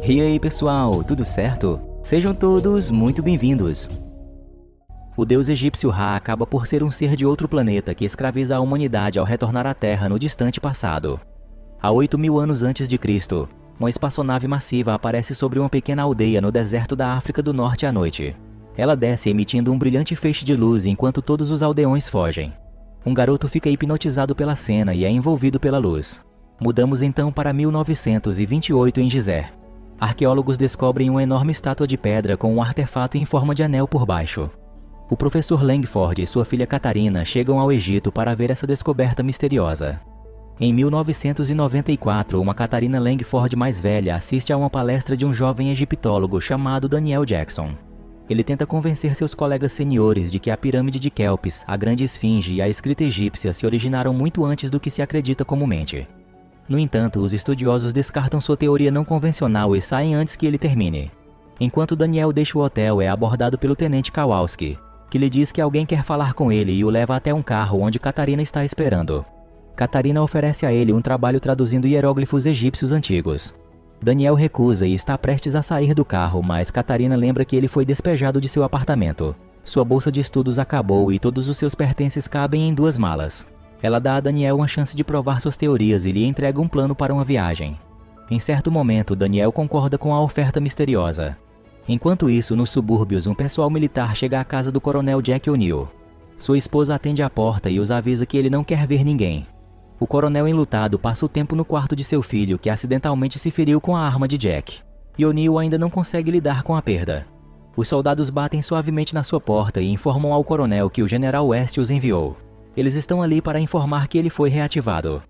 E aí pessoal, tudo certo? Sejam todos muito bem-vindos. O deus egípcio Ra acaba por ser um ser de outro planeta que escraviza a humanidade ao retornar à Terra no distante passado. Há 8.000 anos antes de Cristo, uma espaçonave massiva aparece sobre uma pequena aldeia no deserto da África do Norte à noite. Ela desce emitindo um brilhante feixe de luz enquanto todos os aldeões fogem. Um garoto fica hipnotizado pela cena e é envolvido pela luz. Mudamos então para 1928 em Gizé. Arqueólogos descobrem uma enorme estátua de pedra com um artefato em forma de anel por baixo. O professor Langford e sua filha Catarina chegam ao Egito para ver essa descoberta misteriosa. Em 1994, uma Catarina Langford mais velha assiste a uma palestra de um jovem egiptólogo chamado Daniel Jackson. Ele tenta convencer seus colegas seniores de que a pirâmide de Kelpis, a grande esfinge e a escrita egípcia se originaram muito antes do que se acredita comumente. No entanto, os estudiosos descartam sua teoria não convencional e saem antes que ele termine. Enquanto Daniel deixa o hotel, é abordado pelo tenente Kowalski, que lhe diz que alguém quer falar com ele e o leva até um carro onde Catarina está esperando. Catarina oferece a ele um trabalho traduzindo hieróglifos egípcios antigos. Daniel recusa e está prestes a sair do carro, mas Catarina lembra que ele foi despejado de seu apartamento. Sua bolsa de estudos acabou e todos os seus pertences cabem em 2 malas. Ela dá a Daniel uma chance de provar suas teorias e lhe entrega um plano para uma viagem. Em certo momento, Daniel concorda com a oferta misteriosa. Enquanto isso, nos subúrbios, um pessoal militar chega à casa do coronel Jack O'Neill. Sua esposa atende à porta e os avisa que ele não quer ver ninguém. O coronel enlutado passa o tempo no quarto de seu filho, que acidentalmente se feriu com a arma de Jack. E O'Neill ainda não consegue lidar com a perda. Os soldados batem suavemente na sua porta e informam ao coronel que o general West os enviou. Eles estão ali para informar que ele foi reativado.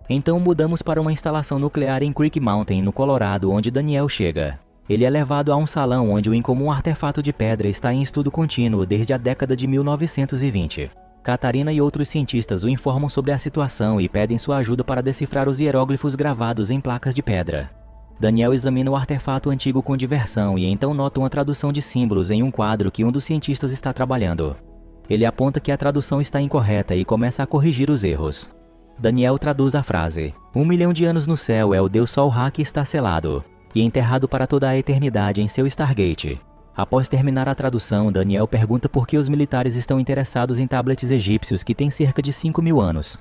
Então mudamos para uma instalação nuclear em Creek Mountain, no Colorado, onde Daniel chega. Ele é levado a um salão onde o incomum artefato de pedra está em estudo contínuo desde a década de 1920. Catarina e outros cientistas o informam sobre a situação e pedem sua ajuda para decifrar os hieróglifos gravados em placas de pedra. Daniel examina o artefato antigo com diversão e então nota uma tradução de símbolos em um quadro que um dos cientistas está trabalhando. Ele aponta que a tradução está incorreta e começa a corrigir os erros. Daniel traduz a frase: 1 milhão de anos no céu é o deus Sol Ra que está selado e enterrado para toda a eternidade em seu Stargate. Após terminar a tradução, Daniel pergunta por que os militares estão interessados em tablets egípcios que têm cerca de 5.000 anos.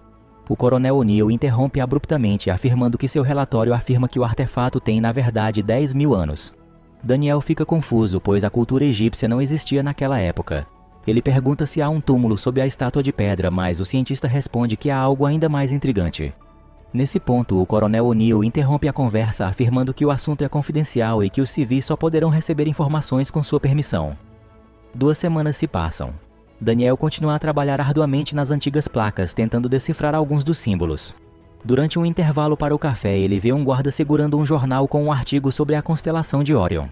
O coronel O'Neill interrompe abruptamente, afirmando que seu relatório afirma que o artefato tem, na verdade, 10.000 anos. Daniel fica confuso, pois a cultura egípcia não existia naquela época. Ele pergunta se há um túmulo sob a estátua de pedra, mas o cientista responde que há algo ainda mais intrigante. Nesse ponto, o coronel O'Neill interrompe a conversa, afirmando que o assunto é confidencial e que os civis só poderão receber informações com sua permissão. 2 semanas se passam. Daniel continua a trabalhar arduamente nas antigas placas, tentando decifrar alguns dos símbolos. Durante um intervalo para o café, ele vê um guarda segurando um jornal com um artigo sobre a constelação de Órion.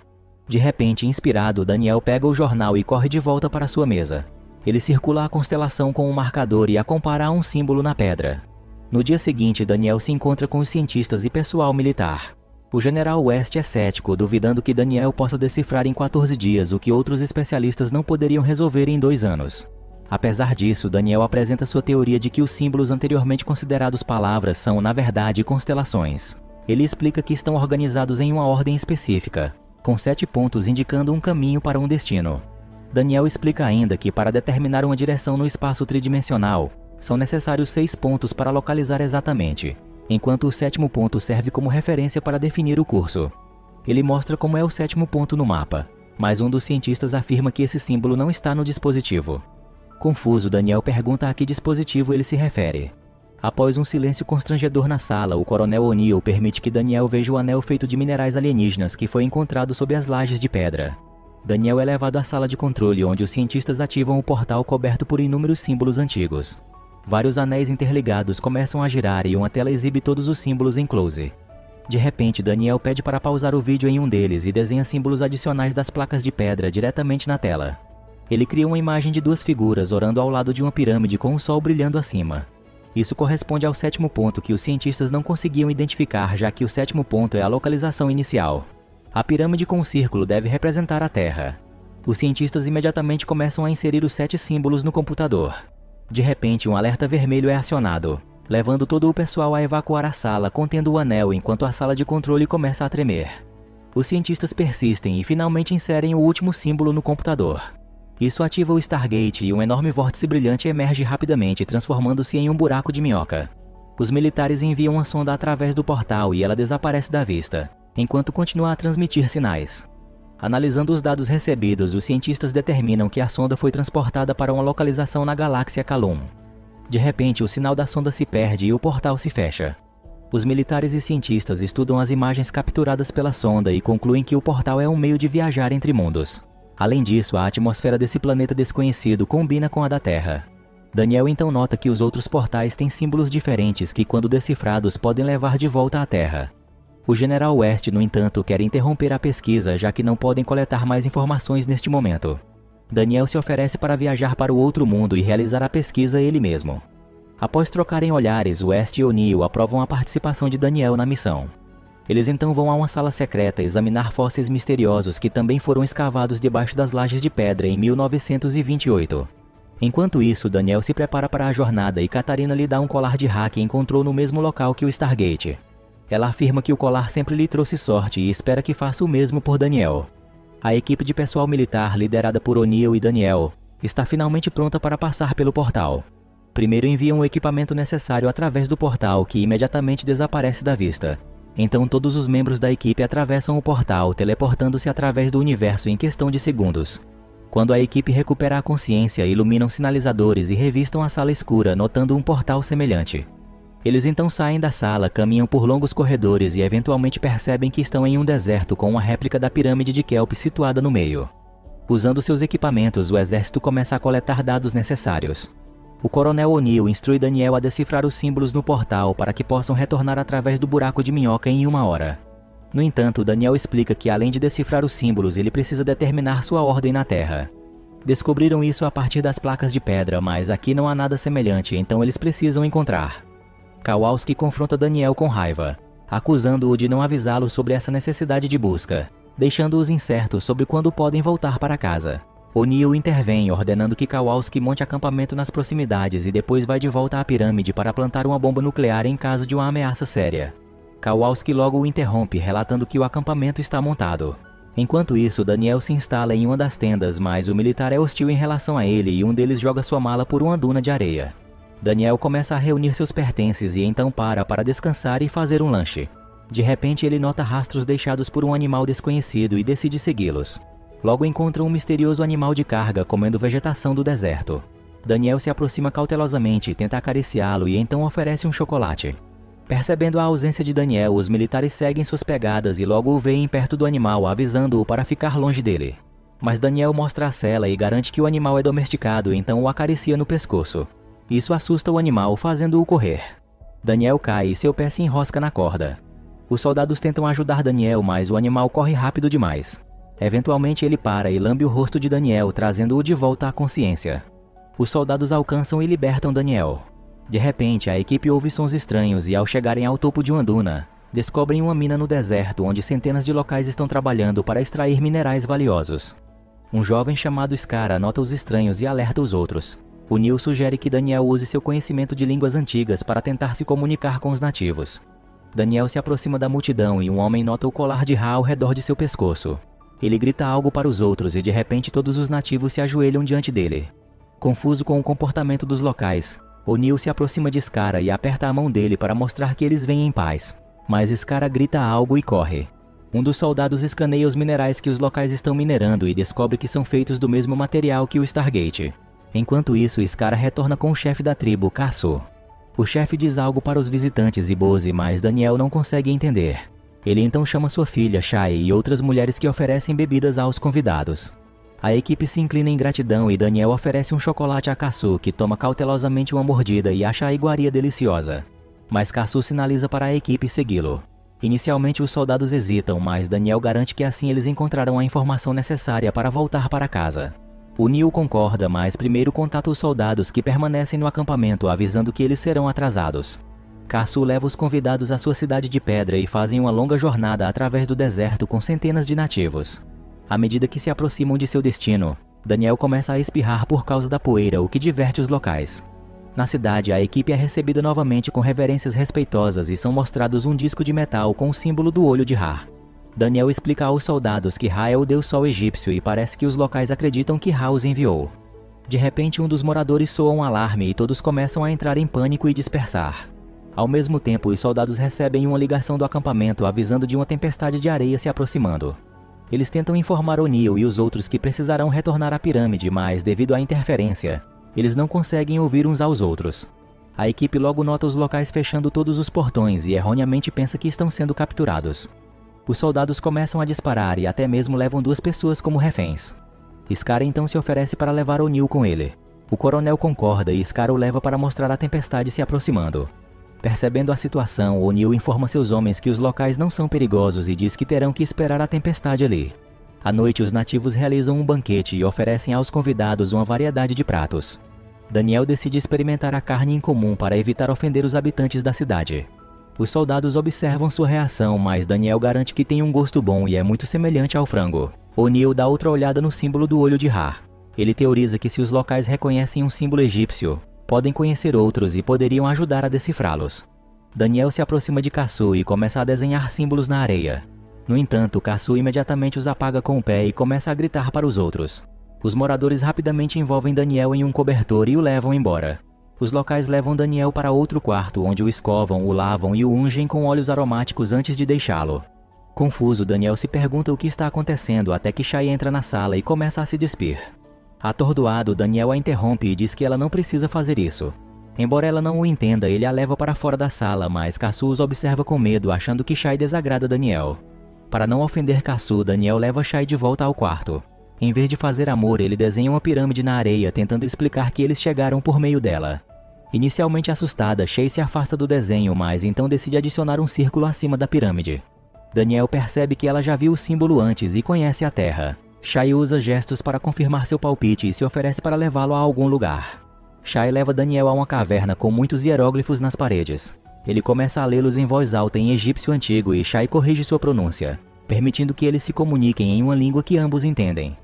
De repente, inspirado, Daniel pega o jornal e corre de volta para sua mesa. Ele circula a constelação com um marcador e a compara a um símbolo na pedra. No dia seguinte, Daniel se encontra com os cientistas e pessoal militar. O general West é cético, duvidando que Daniel possa decifrar em 14 dias o que outros especialistas não poderiam resolver em 2 anos. Apesar disso, Daniel apresenta sua teoria de que os símbolos anteriormente considerados palavras são, na verdade, constelações. Ele explica que estão organizados em uma ordem específica, com 7 pontos indicando um caminho para um destino. Daniel explica ainda que, para determinar uma direção no espaço tridimensional, são necessários 6 pontos para localizar exatamente, enquanto o 7º ponto serve como referência para definir o curso. Ele mostra como é o 7º ponto no mapa, mas um dos cientistas afirma que esse símbolo não está no dispositivo. Confuso, Daniel pergunta a que dispositivo ele se refere. Após um silêncio constrangedor na sala, o coronel O'Neill permite que Daniel veja o anel feito de minerais alienígenas que foi encontrado sob as lajes de pedra. Daniel é levado à sala de controle, onde os cientistas ativam o portal coberto por inúmeros símbolos antigos. Vários anéis interligados começam a girar e uma tela exibe todos os símbolos em close. De repente, Daniel pede para pausar o vídeo em um deles e desenha símbolos adicionais das placas de pedra diretamente na tela. Ele cria uma imagem de 2 figuras orando ao lado de uma pirâmide com o sol brilhando acima. Isso corresponde ao 7º ponto que os cientistas não conseguiam identificar, já que o 7º ponto é a localização inicial. A pirâmide com o círculo deve representar a Terra. Os cientistas imediatamente começam a inserir os 7 símbolos no computador. De repente, um alerta vermelho é acionado, levando todo o pessoal a evacuar a sala contendo o anel enquanto a sala de controle começa a tremer. Os cientistas persistem e finalmente inserem o último símbolo no computador. Isso ativa o Stargate e um enorme vórtice brilhante emerge rapidamente, transformando-se em um buraco de minhoca. Os militares enviam uma sonda através do portal e ela desaparece da vista, enquanto continua a transmitir sinais. Analisando os dados recebidos, os cientistas determinam que a sonda foi transportada para uma localização na galáxia Calum. De repente, o sinal da sonda se perde e o portal se fecha. Os militares e cientistas estudam as imagens capturadas pela sonda e concluem que o portal é um meio de viajar entre mundos. Além disso, a atmosfera desse planeta desconhecido combina com a da Terra. Daniel então nota que os outros portais têm símbolos diferentes que, quando decifrados, podem levar de volta à Terra. O General West, no entanto, quer interromper a pesquisa, já que não podem coletar mais informações neste momento. Daniel se oferece para viajar para o outro mundo e realizar a pesquisa ele mesmo. Após trocarem olhares, West e O'Neill aprovam a participação de Daniel na missão. Eles então vão a uma sala secreta examinar fósseis misteriosos que também foram escavados debaixo das lajes de pedra em 1928. Enquanto isso, Daniel se prepara para a jornada e Katarina lhe dá um colar de Ra que encontrou no mesmo local que o Stargate. Ela afirma que o colar sempre lhe trouxe sorte e espera que faça o mesmo por Daniel. A equipe de pessoal militar, liderada por O'Neill e Daniel, está finalmente pronta para passar pelo portal. Primeiro enviam o equipamento necessário através do portal, que imediatamente desaparece da vista. Então todos os membros da equipe atravessam o portal, teleportando-se através do universo em questão de segundos. Quando a equipe recupera a consciência, iluminam sinalizadores e revistam a sala escura, notando um portal semelhante. Eles então saem da sala, caminham por longos corredores e eventualmente percebem que estão em um deserto com uma réplica da pirâmide de Kelp situada no meio. Usando seus equipamentos, o exército começa a coletar dados necessários. O coronel O'Neill instrui Daniel a decifrar os símbolos no portal para que possam retornar através do buraco de minhoca em 1 hora. No entanto, Daniel explica que além de decifrar os símbolos, ele precisa determinar sua ordem na Terra. Descobriram isso a partir das placas de pedra, mas aqui não há nada semelhante, então eles precisam encontrar. Kowalski confronta Daniel com raiva, acusando-o de não avisá-lo sobre essa necessidade de busca, deixando-os incertos sobre quando podem voltar para casa. O'Neill intervém, ordenando que Kowalski monte acampamento nas proximidades e depois vai de volta à pirâmide para plantar uma bomba nuclear em caso de uma ameaça séria. Kowalski logo o interrompe, relatando que o acampamento está montado. Enquanto isso, Daniel se instala em uma das tendas, mas o militar é hostil em relação a ele e um deles joga sua mala por uma duna de areia. Daniel começa a reunir seus pertences e então para descansar e fazer um lanche. De repente, ele nota rastros deixados por um animal desconhecido e decide segui-los. Logo encontra um misterioso animal de carga comendo vegetação do deserto. Daniel se aproxima cautelosamente, tenta acariciá-lo e então oferece um chocolate. Percebendo a ausência de Daniel, os militares seguem suas pegadas e logo o veem perto do animal, avisando-o para ficar longe dele. Mas Daniel mostra a cela e garante que o animal é domesticado, então o acaricia no pescoço. Isso assusta o animal, fazendo-o correr. Daniel cai e seu pé se enrosca na corda. Os soldados tentam ajudar Daniel, mas o animal corre rápido demais. Eventualmente ele para e lambe o rosto de Daniel, trazendo-o de volta à consciência. Os soldados alcançam e libertam Daniel. De repente, a equipe ouve sons estranhos e, ao chegarem ao topo de uma duna, descobrem uma mina no deserto onde centenas de locais estão trabalhando para extrair minerais valiosos. Um jovem chamado Skara nota os estranhos e alerta os outros. O'Neill sugere que Daniel use seu conhecimento de línguas antigas para tentar se comunicar com os nativos. Daniel se aproxima da multidão e um homem nota o colar de Ra ao redor de seu pescoço. Ele grita algo para os outros e de repente todos os nativos se ajoelham diante dele. Confuso com o comportamento dos locais, O'Neill se aproxima de Skara e aperta a mão dele para mostrar que eles vêm em paz. Mas Skara grita algo e corre. Um dos soldados escaneia os minerais que os locais estão minerando e descobre que são feitos do mesmo material que o Stargate. Enquanto isso, Skara retorna com o chefe da tribo, Kasu. O chefe diz algo para os visitantes e Bose, mas Daniel não consegue entender. Ele então chama sua filha, Shai, e outras mulheres que oferecem bebidas aos convidados. A equipe se inclina em gratidão e Daniel oferece um chocolate a Kasu, que toma cautelosamente uma mordida e acha a iguaria deliciosa. Mas Kasu sinaliza para a equipe segui-lo. Inicialmente os soldados hesitam, mas Daniel garante que assim eles encontrarão a informação necessária para voltar para casa. O'Neill concorda, mas primeiro contata os soldados que permanecem no acampamento, avisando que eles serão atrasados. Kasu leva os convidados à sua cidade de pedra e fazem uma longa jornada através do deserto com centenas de nativos. À medida que se aproximam de seu destino, Daniel começa a espirrar por causa da poeira, o que diverte os locais. Na cidade, a equipe é recebida novamente com reverências respeitosas e são mostrados um disco de metal com o símbolo do olho de Ra. Daniel explica aos soldados que Ra é o deus sol egípcio e parece que os locais acreditam que Ra os enviou. De repente, um dos moradores soa um alarme e todos começam a entrar em pânico e dispersar. Ao mesmo tempo, os soldados recebem uma ligação do acampamento avisando de uma tempestade de areia se aproximando. Eles tentam informar O'Neill e os outros que precisarão retornar à pirâmide, mas, devido à interferência, eles não conseguem ouvir uns aos outros. A equipe logo nota os locais fechando todos os portões e erroneamente pensa que estão sendo capturados. Os soldados começam a disparar e até mesmo levam 2 pessoas como reféns. Scar então se oferece para levar O'Neill com ele. O coronel concorda e Scar o leva para mostrar a tempestade se aproximando. Percebendo a situação, O'Neill informa seus homens que os locais não são perigosos e diz que terão que esperar a tempestade ali. À noite, os nativos realizam um banquete e oferecem aos convidados uma variedade de pratos. Daniel decide experimentar a carne em comum para evitar ofender os habitantes da cidade. Os soldados observam sua reação, mas Daniel garante que tem um gosto bom e é muito semelhante ao frango. O'Neill dá outra olhada no símbolo do olho de Ra. Ele teoriza que se os locais reconhecem um símbolo egípcio, podem conhecer outros e poderiam ajudar a decifrá-los. Daniel se aproxima de Kassu e começa a desenhar símbolos na areia. No entanto, Kassu imediatamente os apaga com o pé e começa a gritar para os outros. Os moradores rapidamente envolvem Daniel em um cobertor e o levam embora. Os locais levam Daniel para outro quarto, onde o escovam, o lavam e o ungem com óleos aromáticos antes de deixá-lo. Confuso, Daniel se pergunta o que está acontecendo até que Shai entra na sala e começa a se despir. Atordoado, Daniel a interrompe e diz que ela não precisa fazer isso. Embora ela não o entenda, ele a leva para fora da sala, mas Kassu os observa com medo, achando que Shai desagrada Daniel. Para não ofender Kassu, Daniel leva Shai de volta ao quarto. Em vez de fazer amor, ele desenha uma pirâmide na areia, tentando explicar que eles chegaram por meio dela. Inicialmente assustada, Shai se afasta do desenho, mas então decide adicionar um círculo acima da pirâmide. Daniel percebe que ela já viu o símbolo antes e conhece a Terra. Shai usa gestos para confirmar seu palpite e se oferece para levá-lo a algum lugar. Shai leva Daniel a uma caverna com muitos hieróglifos nas paredes. Ele começa a lê-los em voz alta em egípcio antigo e Shai corrige sua pronúncia, permitindo que eles se comuniquem em uma língua que ambos entendem.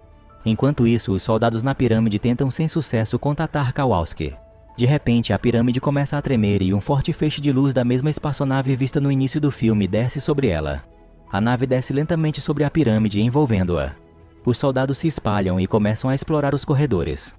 Enquanto isso, os soldados na pirâmide tentam sem sucesso contatar Kowalski. De repente, a pirâmide começa a tremer e um forte feixe de luz da mesma espaçonave vista no início do filme desce sobre ela. A nave desce lentamente sobre a pirâmide, envolvendo-a. Os soldados se espalham e começam a explorar os corredores.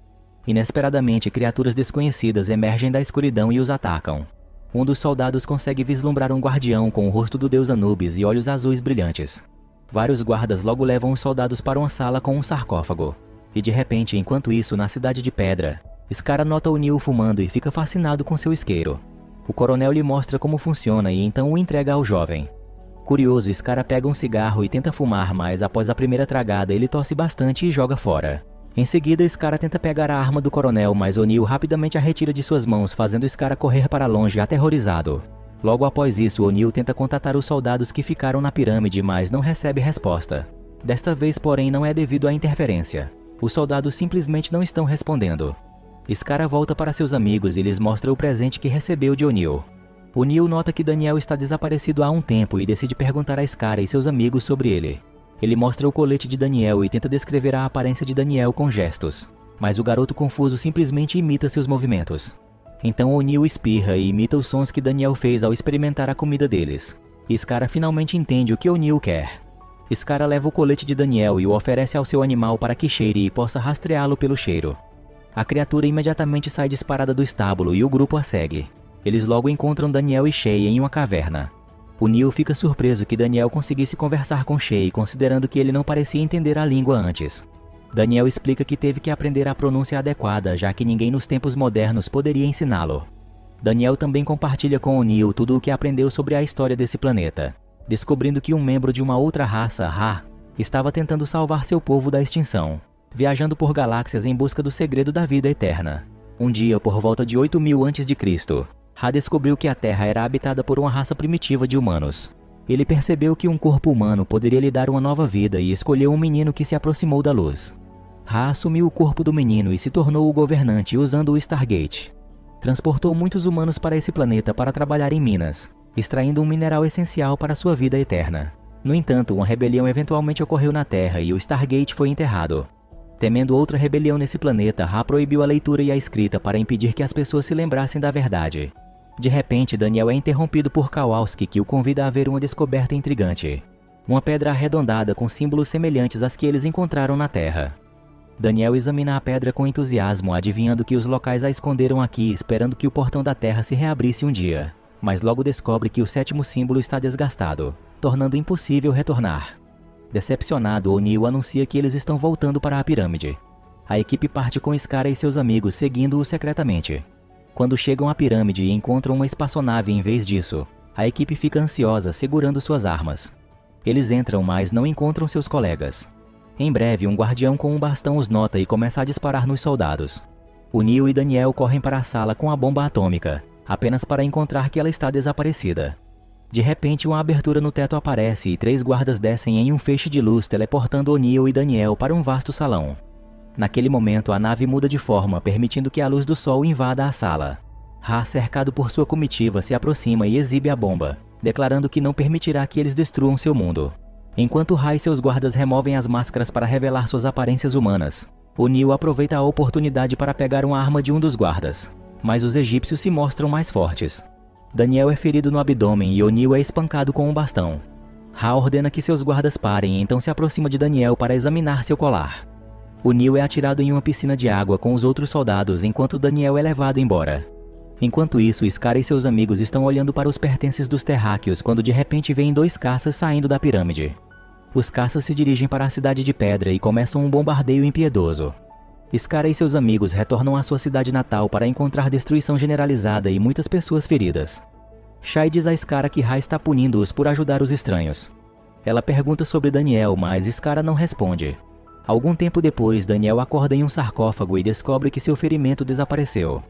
Inesperadamente, criaturas desconhecidas emergem da escuridão e os atacam. Um dos soldados consegue vislumbrar um guardião com o rosto do deus Anubis e olhos azuis brilhantes. Vários guardas logo levam os soldados para uma sala com um sarcófago. E de repente, enquanto isso, na Cidade de Pedra, Scar nota O'Neill fumando e fica fascinado com seu isqueiro. O coronel lhe mostra como funciona e então o entrega ao jovem. Curioso, Scar pega um cigarro e tenta fumar, mas após a primeira tragada ele tosse bastante e joga fora. Em seguida, Scar tenta pegar a arma do coronel, mas O'Neill rapidamente a retira de suas mãos, fazendo Scar correr para longe, aterrorizado. Logo após isso, O'Neill tenta contatar os soldados que ficaram na pirâmide, mas não recebe resposta. Desta vez, porém, não é devido à interferência. Os soldados simplesmente não estão respondendo. Scar volta para seus amigos e lhes mostra o presente que recebeu de O'Neill. O'Neill nota que Daniel está desaparecido há um tempo e decide perguntar a Scar e seus amigos sobre ele. Ele mostra o colete de Daniel e tenta descrever a aparência de Daniel com gestos, mas o garoto confuso simplesmente imita seus movimentos. Então O'Neill espirra e imita os sons que Daniel fez ao experimentar a comida deles. Scar finalmente entende o que O'Neill quer. Scar leva o colete de Daniel e o oferece ao seu animal para que cheire e possa rastreá-lo pelo cheiro. A criatura imediatamente sai disparada do estábulo e o grupo a segue. Eles logo encontram Daniel e Shai em uma caverna. O'Neill fica surpreso que Daniel conseguisse conversar com Shai, considerando que ele não parecia entender a língua antes. Daniel explica que teve que aprender a pronúncia adequada, já que ninguém nos tempos modernos poderia ensiná-lo. Daniel também compartilha com O'Neill tudo o que aprendeu sobre a história desse planeta, descobrindo que um membro de uma outra raça, Ra, estava tentando salvar seu povo da extinção, viajando por galáxias em busca do segredo da vida eterna. Um dia, por volta de 8.000 a.C., Ra descobriu que a Terra era habitada por uma raça primitiva de humanos. Ele percebeu que um corpo humano poderia lhe dar uma nova vida e escolheu um menino que se aproximou da luz. Ra assumiu o corpo do menino e se tornou o governante usando o Stargate. Transportou muitos humanos para esse planeta para trabalhar em minas, extraindo um mineral essencial para sua vida eterna. No entanto, uma rebelião eventualmente ocorreu na Terra e o Stargate foi enterrado. Temendo outra rebelião nesse planeta, Ra proibiu a leitura e a escrita para impedir que as pessoas se lembrassem da verdade. De repente, Daniel é interrompido por Kowalski, que o convida a ver uma descoberta intrigante. uma pedra arredondada com símbolos semelhantes às que eles encontraram na Terra. Daniel examina a pedra com entusiasmo, adivinhando que os locais a esconderam aqui, esperando que o portão da Terra se reabrisse um dia. Mas logo descobre que o 7º símbolo está desgastado, tornando impossível retornar. Decepcionado, O'Neill anuncia que eles estão voltando para a pirâmide. A equipe parte com Scara e seus amigos, seguindo-o secretamente. Quando chegam à pirâmide e encontram uma espaçonave em vez disso, a equipe fica ansiosa, segurando suas armas. Eles entram, mas não encontram seus colegas. Em breve, um guardião com um bastão os nota e começa a disparar nos soldados. O'Neill e Daniel correm para a sala com a bomba atômica, apenas para encontrar que ela está desaparecida. De repente, uma abertura no teto aparece e 3 guardas descem em um feixe de luz, teleportando O'Neill e Daniel para um vasto salão. Naquele momento, a nave muda de forma, permitindo que a luz do sol invada a sala. Ra, cercado por sua comitiva, se aproxima e exibe a bomba, declarando que não permitirá que eles destruam seu mundo. Enquanto Ra e seus guardas removem as máscaras para revelar suas aparências humanas, O'Neill aproveita a oportunidade para pegar uma arma de um dos guardas. Mas os egípcios se mostram mais fortes. Daniel é ferido no abdômen e O'Neill é espancado com um bastão. Ra ordena que seus guardas parem e então se aproxima de Daniel para examinar seu colar. O'Neill é atirado em uma piscina de água com os outros soldados enquanto Daniel é levado embora. Enquanto isso, Scara e seus amigos estão olhando para os pertences dos terráqueos quando de repente veem 2 caças saindo da pirâmide. Os caças se dirigem para a cidade de pedra e começam um bombardeio impiedoso. Scara e seus amigos retornam à sua cidade natal para encontrar destruição generalizada e muitas pessoas feridas. Shai diz a Scara que Ra está punindo-os por ajudar os estranhos. Ela pergunta sobre Daniel, mas Scara não responde. Algum tempo depois, Daniel acorda em um sarcófago e descobre que seu ferimento desapareceu.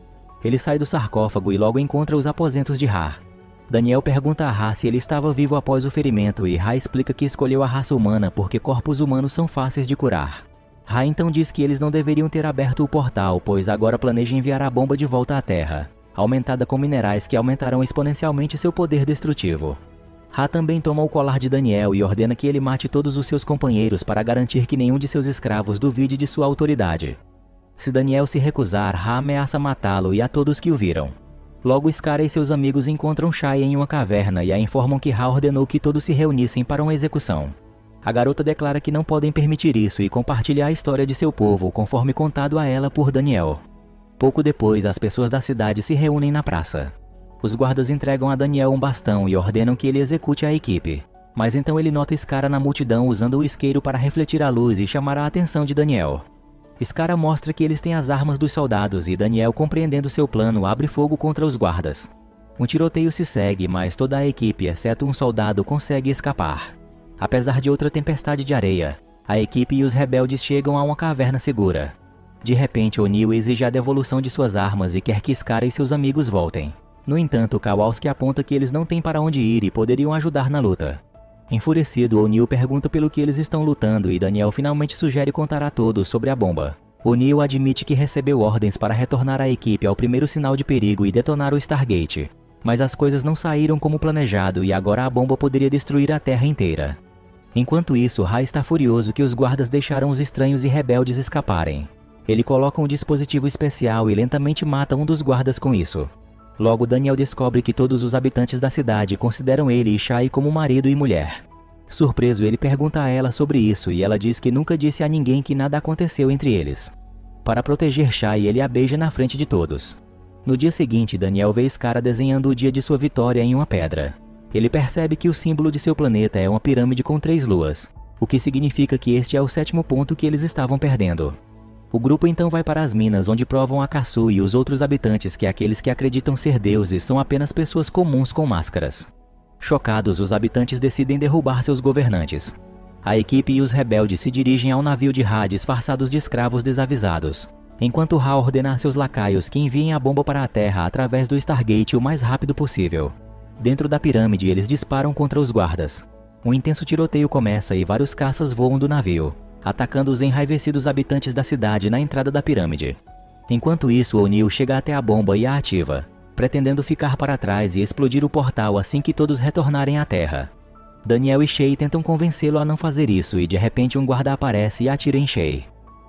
Ele sai do sarcófago e logo encontra os aposentos de Ra. Daniel pergunta a Ra se ele estava vivo após o ferimento e Ra explica que escolheu a raça humana porque corpos humanos são fáceis de curar. Ra então diz que eles não deveriam ter aberto o portal, pois agora planeja enviar a bomba de volta à Terra, aumentada com minerais que aumentarão exponencialmente seu poder destrutivo. Ra também toma o colar de Daniel e ordena que ele mate todos os seus companheiros para garantir que nenhum de seus escravos duvide de sua autoridade. Se Daniel se recusar, Ra ameaça matá-lo e a todos que o viram. Logo, Scara e seus amigos encontram Shai em uma caverna e a informam que Ra ordenou que todos se reunissem para uma execução. A garota declara que não podem permitir isso e compartilha a história de seu povo, conforme contado a ela por Daniel. Pouco depois, as pessoas da cidade se reúnem na praça. Os guardas entregam a Daniel um bastão e ordenam que ele execute a equipe. Mas então ele nota Scara na multidão usando o isqueiro para refletir a luz e chamar a atenção de Daniel. Scara mostra que eles têm as armas dos soldados e Daniel, compreendendo seu plano, abre fogo contra os guardas. Um tiroteio se segue, mas toda a equipe, exceto um soldado, consegue escapar. Apesar de outra tempestade de areia, a equipe e os rebeldes chegam a uma caverna segura. De repente, O'Neill exige a devolução de suas armas e quer que Scara e seus amigos voltem. No entanto, Kowalski aponta que eles não têm para onde ir e poderiam ajudar na luta. Enfurecido, O'Neill pergunta pelo que eles estão lutando e Daniel finalmente sugere contar a todos sobre a bomba. O'Neill admite que recebeu ordens para retornar a equipe ao primeiro sinal de perigo e detonar o Stargate. Mas as coisas não saíram como planejado e agora a bomba poderia destruir a Terra inteira. Enquanto isso, Ra está furioso que os guardas deixaram os estranhos e rebeldes escaparem. Ele coloca um dispositivo especial e lentamente mata um dos guardas com isso. Logo, Daniel descobre que todos os habitantes da cidade consideram ele e Shai como marido e mulher. Surpreso, ele pergunta a ela sobre isso e ela diz que nunca disse a ninguém que nada aconteceu entre eles. Para proteger Shai, ele a beija na frente de todos. No dia seguinte, Daniel vê Scara desenhando o dia de sua vitória em uma pedra. Ele percebe que o símbolo de seu planeta é uma pirâmide com 3 luas, o que significa que este é o 7º ponto que eles estavam perdendo. O grupo então vai para as minas, onde provam a Caçu e os outros habitantes que aqueles que acreditam ser deuses são apenas pessoas comuns com máscaras. Chocados, os habitantes decidem derrubar seus governantes. A equipe e os rebeldes se dirigem ao navio de Ra disfarçados de escravos desavisados, enquanto Ra ordena a seus lacaios que enviem a bomba para a Terra através do Stargate o mais rápido possível. Dentro da pirâmide, eles disparam contra os guardas. Um intenso tiroteio começa e vários caças voam do navio, atacando os enraivecidos habitantes da cidade na entrada da pirâmide. Enquanto isso, O'Neill chega até a bomba e a ativa, pretendendo ficar para trás e explodir o portal assim que todos retornarem à Terra. Daniel e Shai tentam convencê-lo a não fazer isso e de repente um guarda aparece e atira em Shai.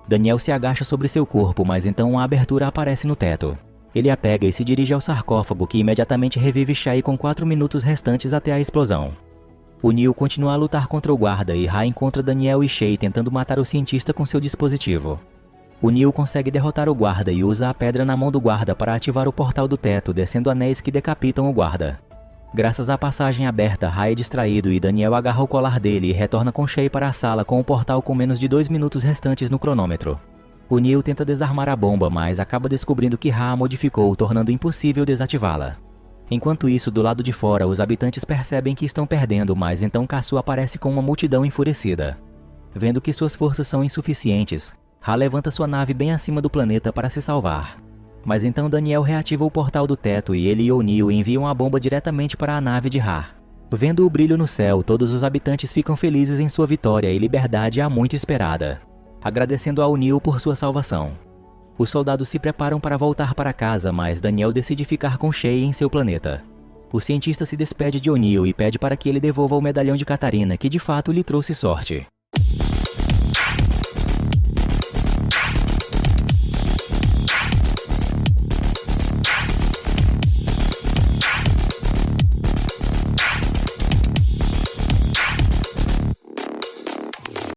Daniel se agacha sobre seu corpo, mas então uma abertura aparece no teto. Ele a pega e se dirige ao sarcófago, que imediatamente revive Shai com 4 minutos restantes até a explosão. O Neil continua a lutar contra o guarda e Ra encontra Daniel e Shay tentando matar o cientista com seu dispositivo. O Neil consegue derrotar o guarda e usa a pedra na mão do guarda para ativar o portal do teto, descendo anéis que decapitam o guarda. Graças à passagem aberta, Ra é distraído e Daniel agarra o colar dele e retorna com Shay para a sala com o portal com menos de 2 minutos restantes no cronômetro. O Neil tenta desarmar a bomba, mas acaba descobrindo que Ra a modificou, tornando impossível desativá-la. Enquanto isso, do lado de fora, os habitantes percebem que estão perdendo, mas então Caçu aparece com uma multidão enfurecida. Vendo que suas forças são insuficientes, Ra levanta sua nave bem acima do planeta para se salvar. Mas então Daniel reativa o portal do teto e ele e O'Neill enviam a bomba diretamente para a nave de Ra. Vendo o brilho no céu, todos os habitantes ficam felizes em sua vitória e liberdade há muito esperada, agradecendo a O'Neill por sua salvação. Os soldados se preparam para voltar para casa, mas Daniel decide ficar com Shay em seu planeta. O cientista se despede de O'Neill e pede para que ele devolva o medalhão de Catarina, que de fato lhe trouxe sorte.